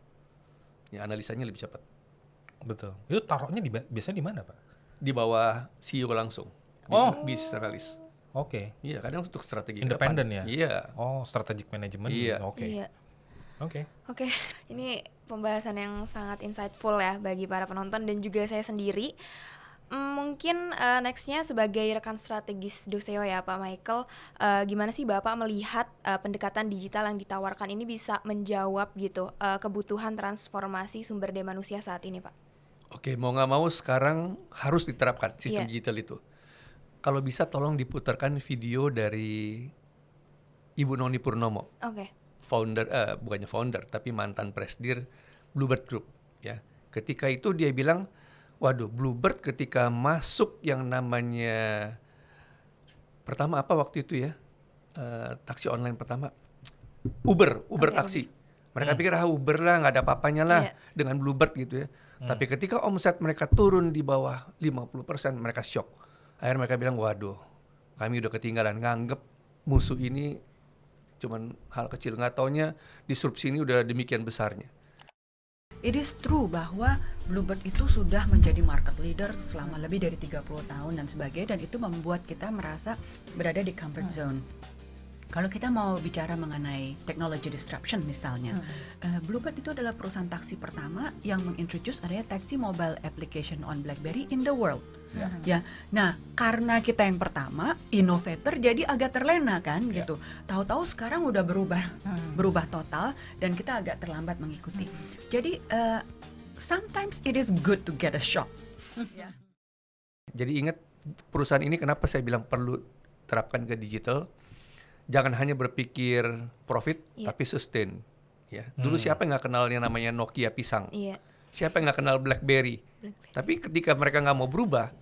Ya, analisanya lebih cepat. Betul. Itu taruhnya biasanya di mana, Pak? Di bawah CEO langsung. Bisnis analis. Oke. Iya, kadang untuk strategi Independen ke depan. ya? Iya. Oh, strategic management. Iya. Oke. Iya. Oke. Oke, ini pembahasan yang sangat insightful ya bagi para penonton dan juga saya sendiri. Mungkin nextnya sebagai rekan strategis Doceo ya Pak Michael, gimana sih Bapak melihat pendekatan digital yang ditawarkan ini bisa menjawab gitu kebutuhan transformasi sumber daya manusia saat ini Pak? Oke, mau nggak mau sekarang harus diterapkan sistem digital itu. Kalau bisa tolong diputarkan video dari Ibu Noni Purnomo. Oke. Bukannya founder, tapi mantan presidir Bluebird Group. Ya, ketika itu dia bilang, waduh, Bluebird ketika masuk yang namanya pertama apa waktu itu ya, taksi online pertama, Uber taksi. Mereka pikir Uber lah, nggak ada apa-apanya lah dengan Bluebird gitu ya. Tapi ketika omset mereka turun di bawah 50%, mereka shock. Akhirnya mereka bilang, waduh, kami udah ketinggalan, nganggep musuh ini cuman hal kecil, nggak taunya disrupsi ini udah demikian besarnya. It is true bahwa Bluebird itu sudah menjadi market leader selama lebih dari 30 tahun dan sebagainya, dan itu membuat kita merasa berada di comfort zone. Kalau kita mau bicara mengenai technology disruption misalnya, Bluebird itu adalah perusahaan taksi pertama yang mengintroduce adanya taxi mobile application on BlackBerry in the world. Ya, nah karena kita yang pertama, innovator, jadi agak terlena kan gitu. Tahu-tahu sekarang udah berubah total dan kita agak terlambat mengikuti. Jadi sometimes it is good to get a shock. Jadi ingat perusahaan ini kenapa saya bilang perlu terapkan ke digital. Jangan hanya berpikir profit, tapi sustain. Ya, dulu siapa yang nggak kenal yang namanya Nokia pisang? Iya. Siapa yang nggak kenal BlackBerry? Tapi ketika mereka nggak mau berubah,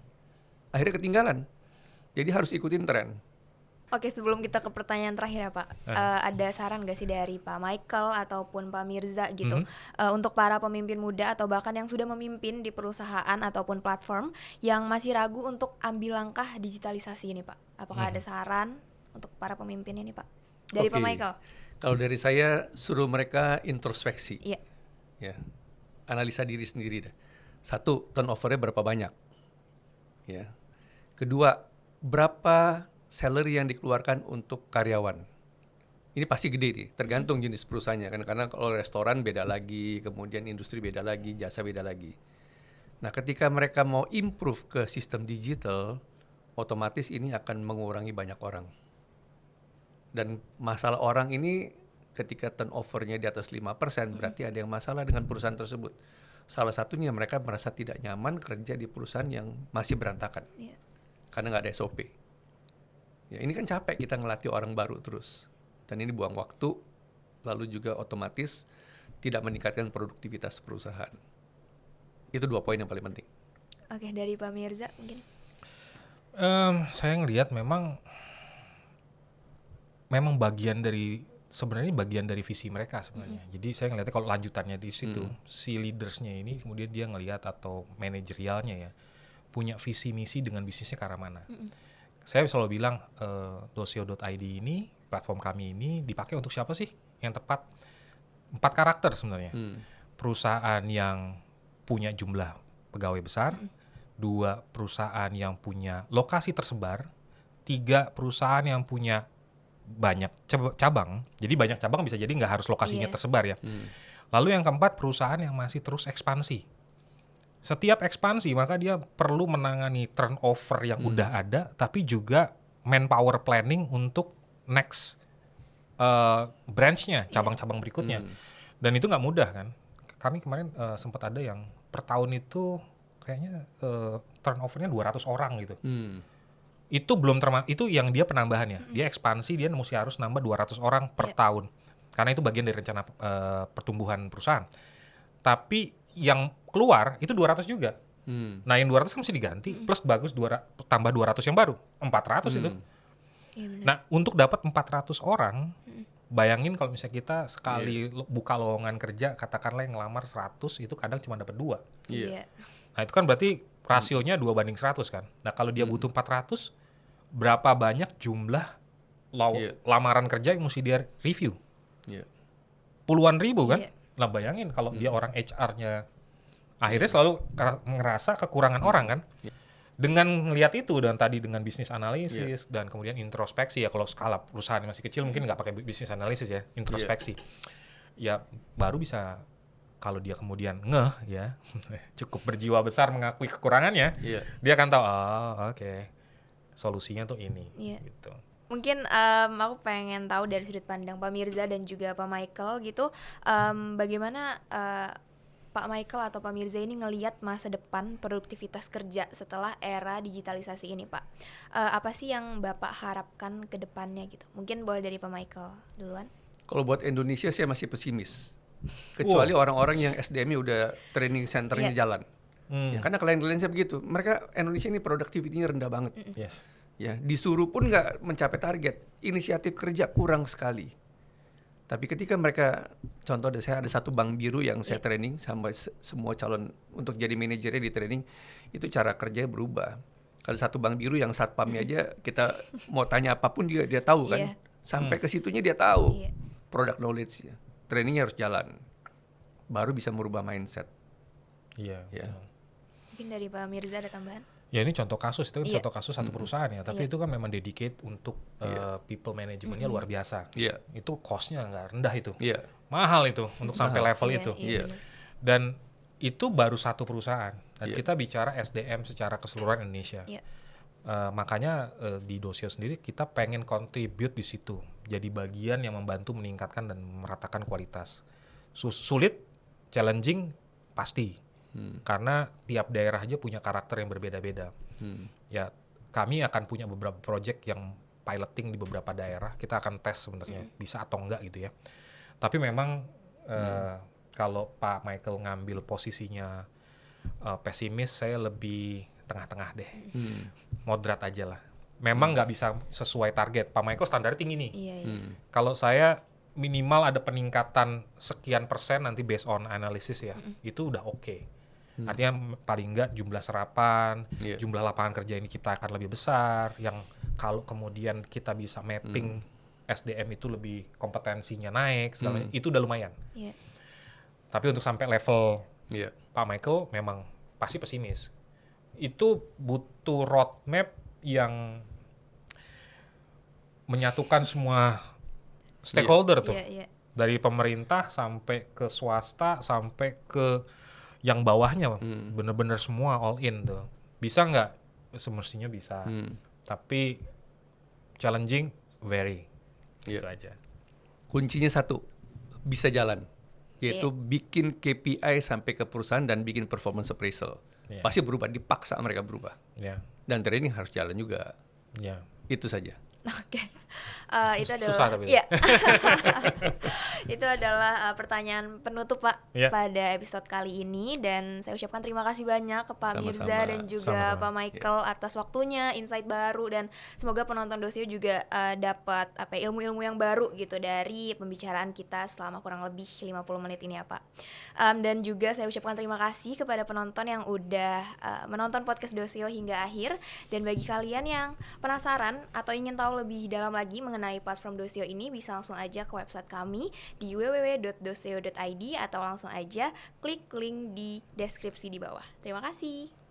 akhirnya ketinggalan. Jadi harus ikutin tren. Oke, sebelum kita ke pertanyaan terakhir ya Pak, ada saran gak sih dari Pak Michael ataupun Pak Mirza gitu untuk para pemimpin muda atau bahkan yang sudah memimpin di perusahaan ataupun platform yang masih ragu untuk ambil langkah digitalisasi ini Pak? Apakah ada saran untuk para pemimpin ini Pak? Dari Pak Michael? Kalau dari saya, suruh mereka introspeksi. Iya. Ya, analisa diri sendiri deh. Satu, turnover-nya berapa banyak? Ya. Kedua, berapa salary yang dikeluarkan untuk karyawan? Ini pasti gede nih, tergantung jenis perusahaannya kan, karena kalau restoran beda lagi, kemudian industri beda lagi, jasa beda lagi. Nah, ketika mereka mau improve ke sistem digital, otomatis ini akan mengurangi banyak orang. Dan masalah orang ini ketika turnover-nya di atas 5%, berarti ada yang masalah dengan perusahaan tersebut. Salah satunya mereka merasa tidak nyaman kerja di perusahaan yang masih berantakan. Karena nggak ada SOP. Ya, ini kan capek kita ngelatih orang baru terus. Dan ini buang waktu, lalu juga otomatis tidak meningkatkan produktivitas perusahaan. Itu 2 poin yang paling penting. Oke, dari Pak Mirza mungkin? Saya ngelihat memang bagian dari sebenarnya bagian dari visi mereka sebenarnya. Jadi saya ngelihatnya kalau lanjutannya di situ si leadersnya ini kemudian dia ngelihat atau manajerialnya ya punya visi misi dengan bisnisnya ke arah mana. Saya selalu bilang Doseo.id ini platform kami ini dipakai untuk siapa sih? Yang tepat 4 karakter sebenarnya. Perusahaan yang punya jumlah pegawai besar, 2 perusahaan yang punya lokasi tersebar, 3 perusahaan yang punya banyak cabang. Jadi banyak cabang bisa jadi nggak harus lokasinya tersebar ya. Lalu yang keempat perusahaan yang masih terus ekspansi. Setiap ekspansi maka dia perlu menangani turnover yang udah ada, tapi juga manpower planning untuk next branch-nya, cabang-cabang berikutnya. Dan itu nggak mudah kan. Kami kemarin sempat ada yang per tahun itu kayaknya turnover-nya 200 orang gitu. Itu belum itu yang dia penambahannya. Dia ekspansi, dia mesti harus nambah 200 orang per tahun. Karena itu bagian dari rencana pertumbuhan perusahaan. Tapi yang keluar itu 200 juga. Nah yang 200 kan mesti diganti, plus bagus tambah 200 yang baru, 400 itu. Nah untuk dapat 400 orang, bayangin kalau misalnya kita sekali buka lowongan kerja, katakanlah yang ngelamar 100, itu kadang cuma dapat 2. Nah itu kan berarti rasionya 2:100 kan. Nah kalau dia butuh 400, berapa banyak jumlah lamaran kerja yang mesti dia review? Puluhan ribu kan? Nah bayangin kalau dia orang HR-nya akhirnya selalu ngerasa kekurangan orang kan? Dengan ngelihat itu dan tadi dengan bisnis analisis dan kemudian introspeksi ya, kalau skala perusahaan masih kecil mungkin nggak pakai bisnis analisis ya, introspeksi. Ya baru bisa kalau dia kemudian ya cukup berjiwa besar mengakui kekurangannya, dia akan tahu oke. Solusinya tuh ini gitu. Mungkin aku pengen tahu dari sudut pandang Pak Mirza dan juga Pak Michael gitu, bagaimana Pak Michael atau Pak Mirza ini ngelihat masa depan produktivitas kerja setelah era digitalisasi ini, Pak. Apa sih yang Bapak harapkan ke depannya gitu? Mungkin boleh dari Pak Michael duluan. Kalau buat Indonesia saya masih pesimis. Kecuali orang-orang yang SDM-nya udah training center-nya jalan. Ya, karena klien-klien saya begitu. Mereka Indonesia ini productivity-nya rendah banget. Ya, disuruh pun nggak mencapai target. Inisiatif kerja kurang sekali. Tapi ketika mereka, contoh saya ada satu bank biru yang saya training sampai semua calon untuk jadi manajernya di training, itu cara kerjanya berubah. Kalau satu bank biru yang satpamnya aja kita mau tanya apapun dia tahu kan. Sampai ke situnya dia tahu. Product knowledge-nya. Trainingnya harus jalan. Baru bisa merubah mindset. Iya. Mungkin dari Pak Mirza ada tambahan? Ya ini contoh kasus, itu kan contoh kasus satu perusahaan ya, tapi itu kan memang dedicate untuk people management-nya luar biasa. Itu cost-nya nggak rendah itu. Mahal itu untuk sampai level itu. Dan itu baru satu perusahaan. Dan kita bicara SDM secara keseluruhan Indonesia. Makanya di Doseo sendiri kita pengen contribute di situ. Jadi bagian yang membantu meningkatkan dan meratakan kualitas. Sulit, challenging, pasti. Karena tiap daerah aja punya karakter yang berbeda-beda. Ya, kami akan punya beberapa project yang piloting di beberapa daerah. Kita akan tes sebenarnya bisa atau enggak gitu ya. Tapi memang kalau Pak Michael ngambil posisinya pesimis, saya lebih tengah-tengah deh. Moderat aja lah. Memang nggak bisa sesuai target. Pak Michael standarnya tinggi nih. Kalau saya minimal ada peningkatan sekian persen nanti based on analysis ya. Itu udah oke. Artinya paling nggak jumlah serapan, jumlah lapangan kerja ini kita akan lebih besar. Yang kalau kemudian kita bisa mapping SDM itu lebih kompetensinya naik, segala itu udah lumayan. Tapi untuk sampai level Pak Michael memang pasti pesimis. Itu butuh roadmap yang menyatukan semua stakeholder tuh. Dari pemerintah sampai ke swasta sampai ke yang bawahnya, bener-bener semua all in tuh. Bisa nggak? Semestinya bisa. Tapi challenging, very. Itu aja. Kuncinya satu, bisa jalan. Yaitu bikin KPI sampai ke perusahaan dan bikin performance appraisal. Pasti berubah, dipaksa mereka berubah. Dan training harus jalan juga. Itu saja. Oke. Itu adalah Susah tapi iya. Itu adalah pertanyaan penutup Pak Iya. pada episode kali ini, dan saya ucapkan terima kasih banyak ke Pak Sama-sama. Mirza dan juga Sama-sama. Pak Michael atas waktunya, insight baru, dan semoga penonton Dosio juga dapat ilmu-ilmu yang baru gitu dari pembicaraan kita selama kurang lebih 50 menit ini ya Pak. Dan juga saya ucapkan terima kasih kepada penonton yang udah menonton podcast Dosio hingga akhir, dan bagi kalian yang penasaran atau ingin tahu lebih dalam lagi mengenai platform Dosio ini, bisa langsung aja ke website kami di www.dosio.id atau langsung aja klik link di deskripsi di bawah. Terima kasih.